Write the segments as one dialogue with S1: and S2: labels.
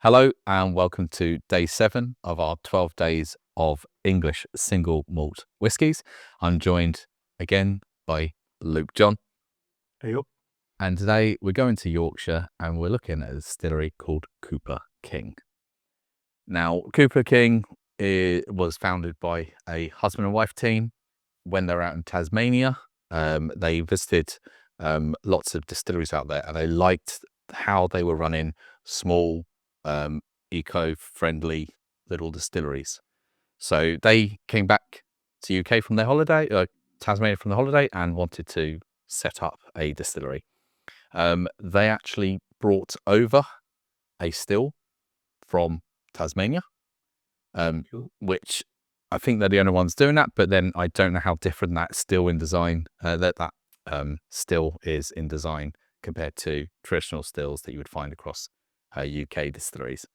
S1: Hello and welcome to day 7 of our 12 days of English Single Malt Whiskies. I'm joined again by Luke John.
S2: Hey up.
S1: And today we're going to Yorkshire and we're looking at a distillery called Cooper King. Now, Cooper King was founded by a husband and wife team when they were out in Tasmania. They visited lots of distilleries out there and they liked how they were running small, eco-friendly little distilleries. So they came back to UK from their holiday, Tasmania from the holiday, and wanted to set up a distillery. They actually brought over a still from Tasmania, which I think they're the only ones doing that, but then I don't know how different that still in design, still is in design compared to traditional stills that you would find across UK distilleries.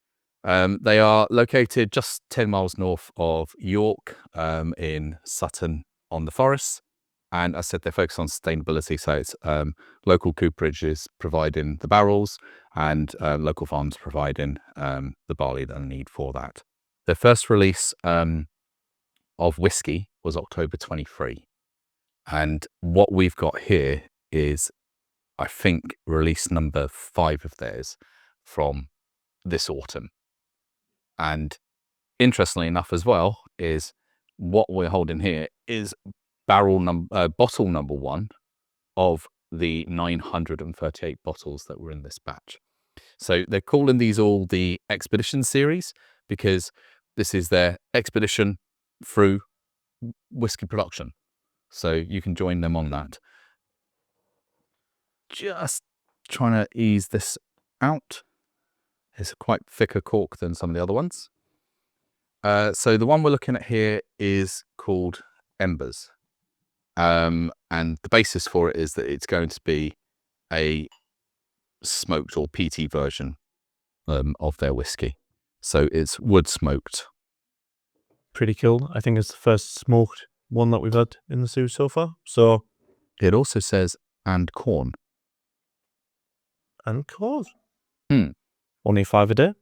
S1: They are located just 10 miles north of York, in Sutton on the Forest. And I said they're focused on sustainability, so it's local cooperages providing the barrels and local farms providing the barley that they need for that. Their first release of whiskey was October 23. And what we've got here is, I think, release number 5 of theirs from this autumn. And interestingly enough as well, is what we're holding here is bottle number 1 of the 938 bottles that were in this batch. So they're calling these all the Expedition series because this is their expedition through whiskey production. So you can join them on that. Just trying to ease this out. It's a quite thicker cork than some of the other ones. So the one we're looking at here is called Embers. And the basis for it is that it's going to be a smoked or PT version of their whiskey. So it's wood smoked.
S2: Pretty cool. I think it's the first smoked one that we've had in the series so far. So
S1: it also says and corn.
S2: And corn. Only 5 a day.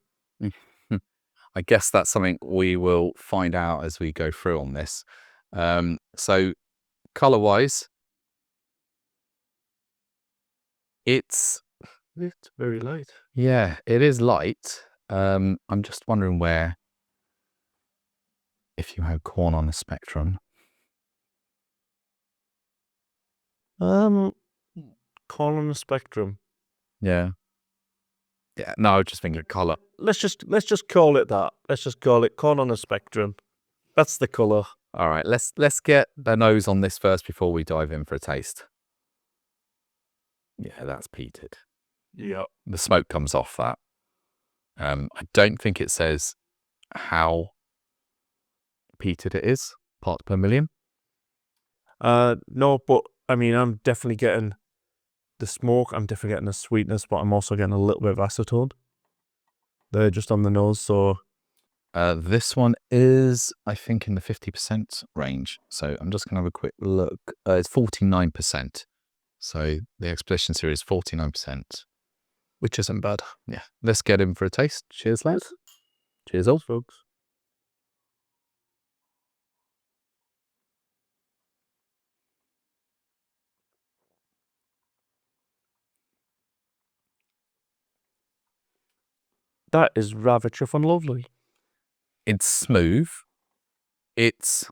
S1: I guess that's something we will find out as we go through on this. So color-wise, it's
S2: very light.
S1: Yeah, it is light. I'm just wondering if you had corn on the spectrum.
S2: Corn on the spectrum.
S1: Yeah. Yeah. No, I was just thinking color.
S2: Let's just call it that. Let's just call it corn on the spectrum. That's the color.
S1: All right. Let's get the nose on this first before we dive in for a taste. Yeah, that's peated.
S2: Yeah.
S1: The smoke comes off that. I don't think it says how peated it is, parts per million.
S2: No, but I mean, I'm definitely getting the smoke. I'm definitely getting the sweetness, but I'm also getting a little bit of acetone. They're just on the nose, so.
S1: This one is, I think, in the 50% range. So I'm just going to have a quick look. It's 49%. So the Expedition series, 49%.
S2: Which isn't bad.
S1: Yeah. Let's get in for a taste. Cheers, lads. Cheers, old folks.
S2: That is rather chuff and lovely.
S1: It's smooth. Its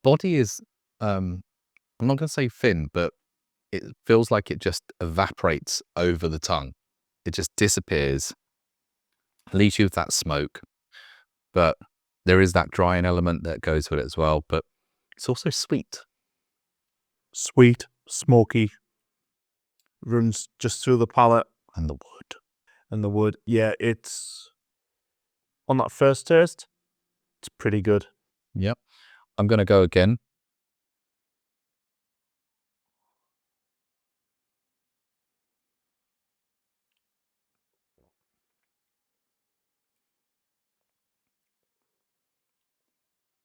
S1: body is, I'm not going to say thin, but it feels like it just evaporates over the tongue. It just disappears, leaves you with that smoke, but there is that drying element that goes with it as well, but it's also sweet.
S2: Sweet, smoky, runs just through the palate.
S1: And the wood.
S2: And the wood, yeah, it's, on that first taste, it's pretty good.
S1: Yep. I'm going to go again.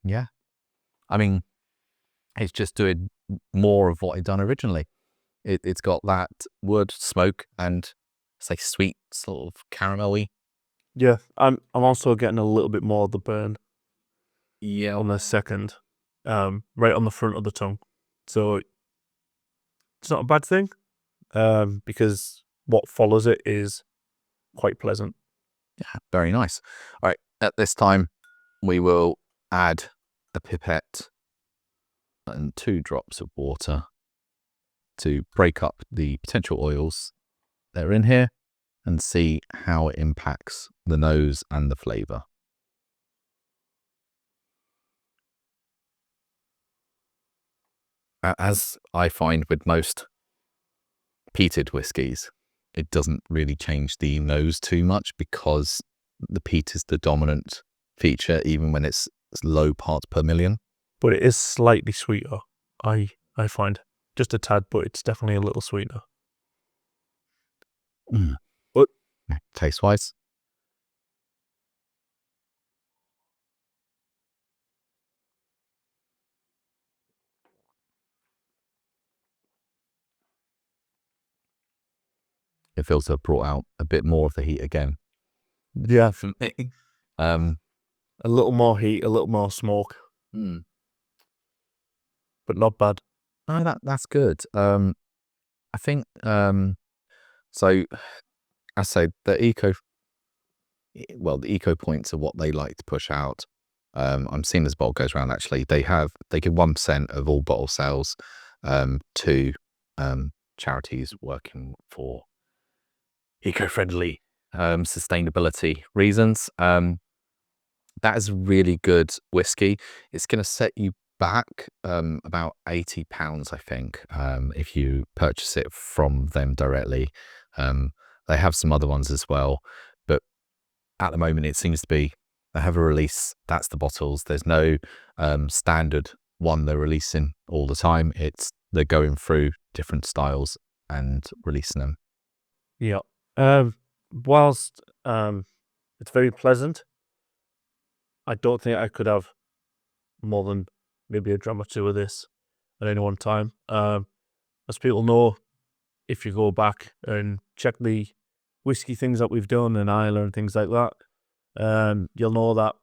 S1: Yeah. I mean, it's just doing more of what it done originally. It's got that wood, smoke, and say sweet, sort of caramelly
S2: Yeah, I'm also getting a little bit more of the burn
S1: Yeah.
S2: on the second, right on the front of the tongue. So it's not a bad thing, because what follows it is quite pleasant.
S1: Yeah, very nice. All right, at this time, we will add a pipette and 2 drops of water to break up the potential oils that are in here and see how it impacts the nose and the flavour. As I find with most peated whiskies, it doesn't really change the nose too much because the peat is the dominant feature, even when it's low parts per million.
S2: But it is slightly sweeter, I find. Just a tad, but it's definitely a little sweeter.
S1: But taste-wise, it feels to have brought out a bit more of the heat again.
S2: Yeah,
S1: For me.
S2: a little more heat, a little more smoke, but not bad.
S1: No, that's good. I think so. I say the eco points are what they like to push out. I'm seeing as bottle goes around. Actually, they give 1% of all bottle sales to charities working for eco-friendly sustainability reasons. That is really good whiskey. It's going to set you back about £80, I think, if you purchase it from them directly. They have some other ones as well, but at the moment it seems to be they have a release. That's the bottles. There's no standard one they're releasing all the time. They're going through different styles and releasing them.
S2: Yeah. Whilst it's very pleasant, I don't think I could have more than maybe a dram or 2 of this at any one time. As people know, if you go back and check the whiskey things that we've done in Ireland and things like that, you'll know that,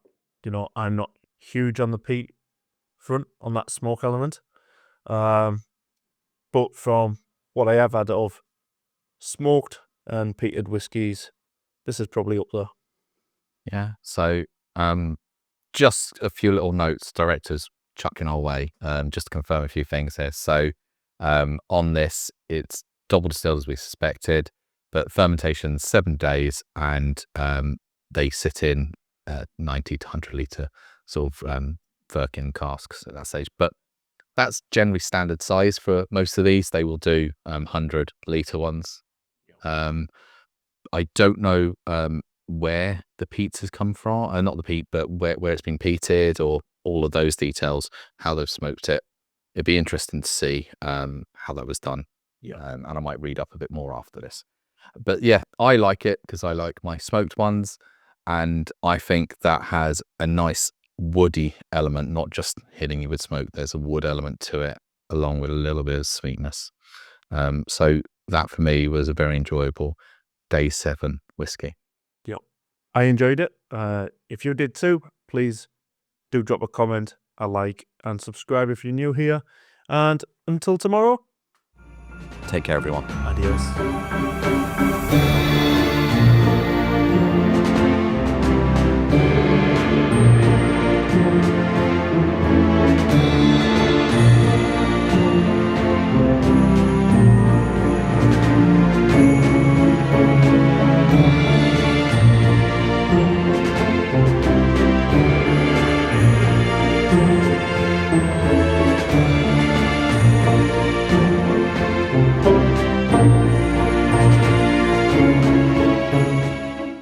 S2: I'm not huge on the peat front, on that smoke element. But from what I have had of smoked and peated whiskies, this is probably up there.
S1: Yeah. So just a few little notes, directors chucking our way, just to confirm a few things here. So on this, it's double distilled as we suspected, but fermentation 7 days, and they sit in 90 to 100 litre sort of firkin casks at that stage. But that's generally standard size for most of these. They will do 100 litre ones. I don't know where the peats has come from, not the peat, but where it's been peated, or all of those details, how they've smoked it. It'd be interesting to see how that was done.
S2: Yeah.
S1: And I might read up a bit more after this. But yeah, I like it because I like my smoked ones, and I think that has a nice woody element, not just hitting you with smoke. There's a wood element to it, along with a little bit of sweetness. So that for me was a very enjoyable Day 7 whiskey.
S2: Yep. I enjoyed it. If you did too, please do drop a comment, a like, and subscribe if you're new here. And until tomorrow,
S1: Take care, everyone.
S2: adios.